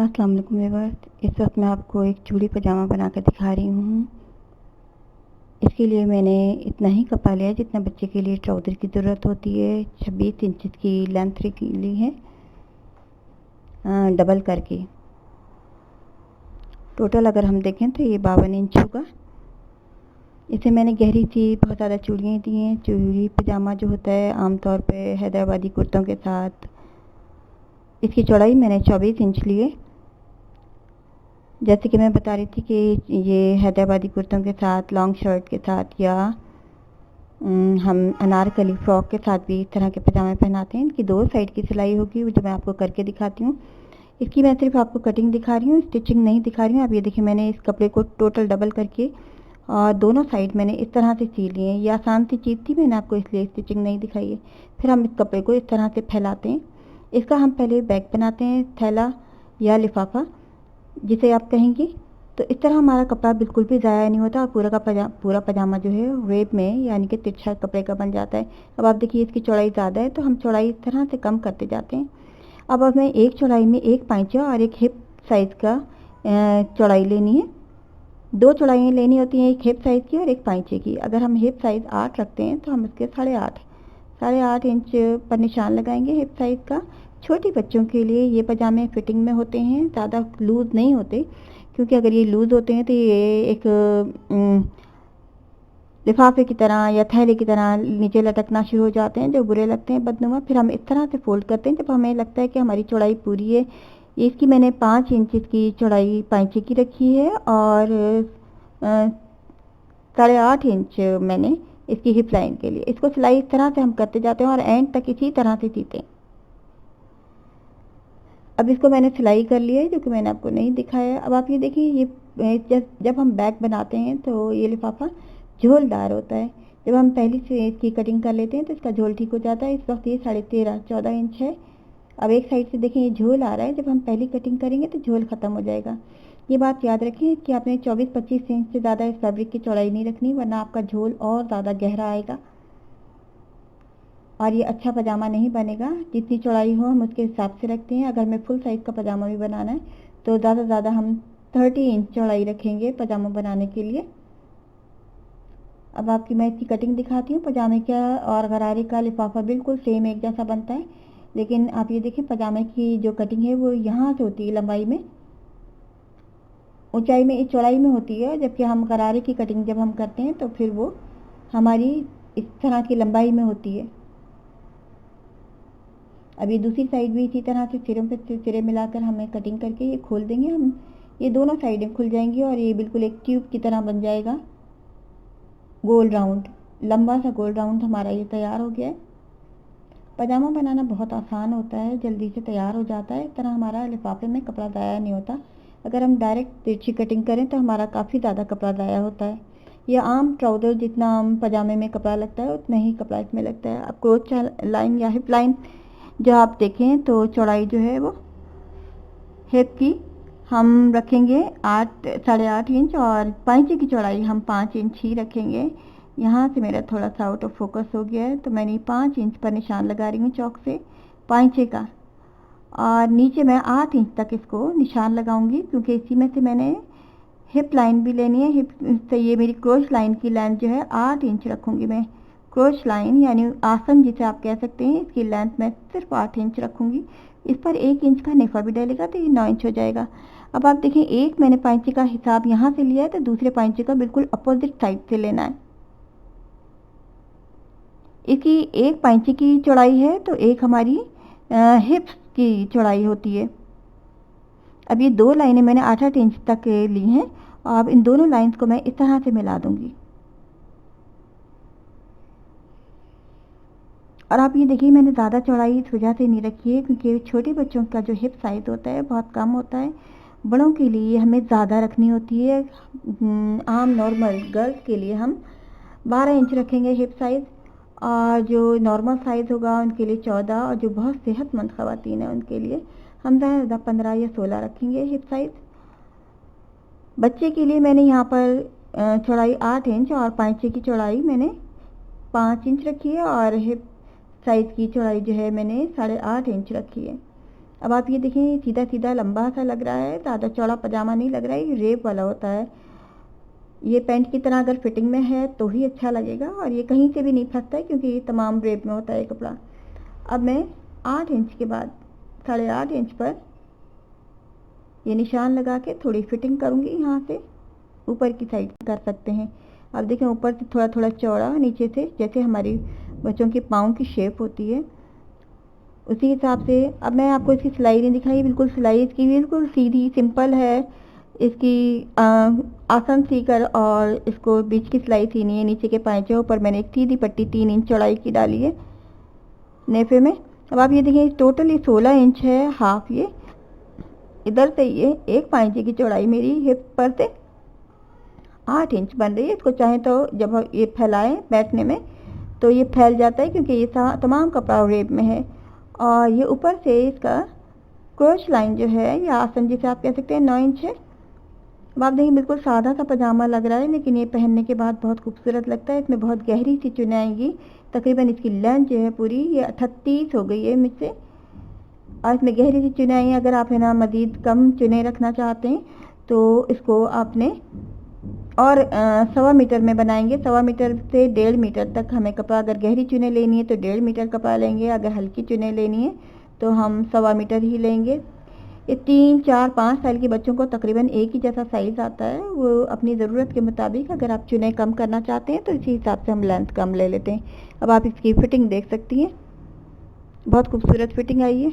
अस्सलाम वालेकुम व्यूअर्स। इस वक्त मैं आपको एक चूड़ी पजामा बनाकर दिखा रही हूँ। इसके लिए मैंने इतना ही कपड़ा लिया है जितना बच्चे के लिए ट्राउज़र की ज़रूरत होती है। 26 इंच की लेंथ ली है, डबल करके। टोटल अगर हम देखें तो ये 52 इंच होगा। इसे मैंने गहरी सी बहुत ज़्यादा चूड़ियाँ दी हैं। चूड़ी पजामा जो होता है आमतौर पे हैदराबादी कुर्तों के साथ, इसकी चौड़ाई मैंने 24 इंच ली है। जैसे कि मैं बता रही थी कि ये हैदराबादी कुर्तों के साथ, लॉन्ग शर्ट के साथ, या हम अनारकली फ्रॉक के साथ भी इस तरह के पजामे पहनाते हैं। इनकी 2 साइड की सिलाई होगी, जो मैं आपको करके दिखाती हूँ। इसकी मैं सिर्फ आपको कटिंग दिखा रही हूँ, स्टिचिंग नहीं दिखा रही हूँ। आप ये देखिए, मैंने इस कपड़े को टोटल डबल करके और दोनों साइड मैंने इस तरह से सी लिए हैं। ये आसान सी चीज़ थी, मैंने आपको इसलिए स्टिचिंग नहीं दिखाई है। फिर हम इस कपड़े को इस तरह से फैलाते हैं। इसका हम पहले बैग बनाते हैं, थैला या लिफाफा जिसे आप कहेंगे। तो इस तरह हमारा कपड़ा बिल्कुल भी ज़ाया नहीं होता और पूरा पजामा जो है वेब में यानी कि तिरछा कपड़े का बन जाता है। अब आप देखिए, इसकी चौड़ाई ज़्यादा है तो हम चौड़ाई इस तरह से कम करते जाते हैं। अब हमें एक चौड़ाई में एक पाइचा और एक हिप साइज़ का चौड़ाई लेनी है। 2 चौड़ाइयाँ लेनी होती हैं, एक हिप साइज़ की और एक पाइचे की। अगर हम हिप साइज़ 8 रखते हैं तो हम इसके 8.5 इंच पर निशान लगाएंगे हिप साइज़ का। छोटे बच्चों के लिए ये पजामे फिटिंग में होते हैं, ज़्यादा लूज़ नहीं होते, क्योंकि अगर ये लूज़ होते हैं तो ये एक लिफाफे की तरह या थैले की तरह नीचे लटकना शुरू हो जाते हैं, जो बुरे लगते हैं, बदनुमा। फिर हम इस तरह से फोल्ड करते हैं जब हमें लगता है कि हमारी चौड़ाई पूरी है। इसकी मैंने 5 इंच की चौड़ाई पाइचे की रखी है और 8.5 इंच मैंने इसकी हिप लाइन के लिए। इसको सिलाई इस तरह से हम करते जाते हैं और एंड तक इसी तरह से सीते हैं। अब इसको मैंने सिलाई कर लिया है, जो कि मैंने आपको नहीं दिखाया। अब आप ये देखिए, ये जब हम बैग बनाते हैं तो ये लिफाफा झोलदार होता है। जब हम पहले से इसकी कटिंग कर लेते हैं तो इसका झोल ठीक हो जाता है। इस वक्त ये 13.5-14 इंच है। अब एक साइड से देखें, ये झोल आ रहा है। जब हम पहली कटिंग करेंगे तो झोल ख़त्म हो जाएगा। ये बात याद रखें कि आपने 24-25 इंच से ज़्यादा इस फैब्रिक की चौड़ाई नहीं रखनी, वरना आपका झोल और ज़्यादा गहरा आएगा और ये अच्छा पजामा नहीं बनेगा। जितनी चौड़ाई हो हम उसके हिसाब से रखते हैं। अगर हमें फुल साइज़ का पजामा भी बनाना है तो ज़्यादा से ज़्यादा हम 30 इंच चौड़ाई रखेंगे पजामा बनाने के लिए। अब आपकी मैं इसकी कटिंग दिखाती हूँ। पजामे का और गरारे का लिफाफा बिल्कुल सेम एक जैसा बनता है, लेकिन आप ये देखें, पजामे की जो कटिंग है वो यहाँ से होती है लंबाई में, ऊंचाई में, चौड़ाई में होती है, जबकि हम गरारे की कटिंग जब हम करते हैं तो फिर वो हमारी इस तरह की लंबाई में होती है। अब ये दूसरी साइड भी इसी तरह से सिरों पे सिरे मिलाकर हमें कटिंग करके ये खोल देंगे हम। ये दोनों साइडें खुल जाएंगी और ये बिल्कुल एक ट्यूब की तरह बन जाएगा। गोल राउंड, लंबा सा गोल राउंड हमारा ये तैयार हो गया है। पजामा बनाना बहुत आसान होता है, जल्दी से तैयार हो जाता है। इस तरह हमारा लिफाफे में कपड़ा ज़ाया नहीं होता। अगर हम डायरेक्ट तिरछी कटिंग करें तो हमारा काफ़ी ज़्यादा कपड़ा ज़ाया होता है। ये आम ट्राउज़र जितना आम पजामे में कपड़ा लगता है उतना ही कपड़ा इसमें लगता है। अब क्रोच लाइन या हिप लाइन जो आप देखें तो चौड़ाई जो है वो हिप की हम रखेंगे 8-8.5 इंच और पाइचे की चौड़ाई हम 5 इंच ही रखेंगे। यहाँ से मेरा थोड़ा सा आउट ऑफ फोकस हो गया है, तो मैंने 5 इंच पर निशान लगा रही हूँ चौक से पाइचे का, और नीचे मैं 8 इंच तक इसको निशान लगाऊंगी, क्योंकि इसी में से मैंने हिप लाइन भी लेनी है। हिप से ये मेरी क्रोच लाइन की लेंथ जो है 8 इंच रखूँगी मैं। क्रोच लाइन यानी आसन जिसे आप कह सकते हैं, इसकी लेंथ मैं सिर्फ 8 इंच रखूँगी। इस पर 1 इंच का नेफा भी डलेगा तो ये 9 इंच हो जाएगा। अब आप देखें, एक मैंने पाइचे का हिसाब यहाँ से लिया है तो दूसरे पाइचे का बिल्कुल अपोजिट साइड से लेना है। इसकी एक पाइचे की चौड़ाई है तो एक हमारी हिप्स की चौड़ाई होती है। अब ये 2 लाइनें मैंने 8-8 इंच तक ली हैं और अब इन दोनों लाइंस को मैं इस तरह से मिला दूंगी। और आप ये देखिए, मैंने ज़्यादा चौड़ाई इस वजह से नहीं रखी है क्योंकि छोटे बच्चों का जो हिप साइज़ होता है बहुत कम होता है। बड़ों के लिए हमें ज़्यादा रखनी होती है। आम नॉर्मल गर्ल्स के लिए हम 12 इंच रखेंगे हिप साइज़, और जो नॉर्मल साइज़ होगा उनके लिए 14, और जो बहुत सेहतमंद ख़वातीन हैं उनके लिए हम ज़्यादा 15 या 16 रखेंगे हिप साइज़। बच्चे के लिए मैंने यहाँ पर चौड़ाई 8 इंच और पाइचे की चौड़ाई मैंने 5 इंच रखी है और हिप साइज़ की चौड़ाई जो है मैंने 8.5 इंच रखी है। अब आप ये देखें सीधा सीधा लंबा सा लग रहा है, ज़्यादा चौड़ा पजामा नहीं लग रहा है, ये रेप वाला होता है। ये पैंट की तरह अगर फिटिंग में है तो ही अच्छा लगेगा, और ये कहीं से भी नहीं फंसता है क्योंकि ये तमाम रेप में होता है कपड़ा। अब मैं 8 इंच के बाद 8.5 इंच पर ये निशान लगा के थोड़ी फिटिंग करूँगी, यहाँ से ऊपर की साइड कर सकते हैं। अब देखें ऊपर से थोड़ा थोड़ा चौड़ा, नीचे से जैसे हमारी बच्चों के पाँव की शेप होती है उसी हिसाब से। अब मैं आपको इसकी सिलाई नहीं दिखाई, बिल्कुल सिलाई इसकी बिल्कुल सीधी सिंपल है। इसकी आसन सीकर और इसको बीच की सिलाई सीनी है। नीचे के पाँचों पर मैंने एक सीधी पट्टी 3 इंच चौड़ाई की डाली है नेफे में। अब आप ये देखिए टोटल ये 16 इंच है, हाफ ये इधर से ये एक पाँचे की चौड़ाई मेरी हिप पर से 8 इंच बन रही है। इसको चाहें तो जब ये फैलाएं बैठने में तो ये फैल जाता है क्योंकि ये तमाम कपड़ा रेप में है। और ये ऊपर से इसका क्रॉस लाइन जो है ये आसन जिसे आप कह सकते हैं 9 इंच है। अब आप देखिए बिल्कुल सादा सा पजामा लग रहा है, लेकिन ये पहनने के बाद बहुत खूबसूरत लगता है। इसमें बहुत गहरी सी चुन आएंगी, तकरीबन इसकी लेंथ जो है पूरी ये 38 हो गई है मुझसे, और इसमें गहरी सी चुनाई। अगर आप है ना मज़ीद कम चुने रखना चाहते हैं तो इसको आपने और 1.25 मीटर में बनाएंगे। 1.25 मीटर से 1.5 मीटर तक हमें कपड़ा, अगर गहरी चुने लेनी है तो 1.5 मीटर कपड़ा लेंगे, अगर हल्की चुने लेनी है तो हम 1.25 मीटर ही लेंगे। ये 3, 4, 5 साल के बच्चों को तकरीबन एक ही जैसा साइज़ आता है, वो अपनी ज़रूरत के मुताबिक। अगर आप चुने कम करना चाहते हैं तो इसी हिसाब से हम लेंथ कम ले लेते हैं। अब आप इसकी फ़िटिंग देख सकती हैं, बहुत खूबसूरत फिटिंग आई है।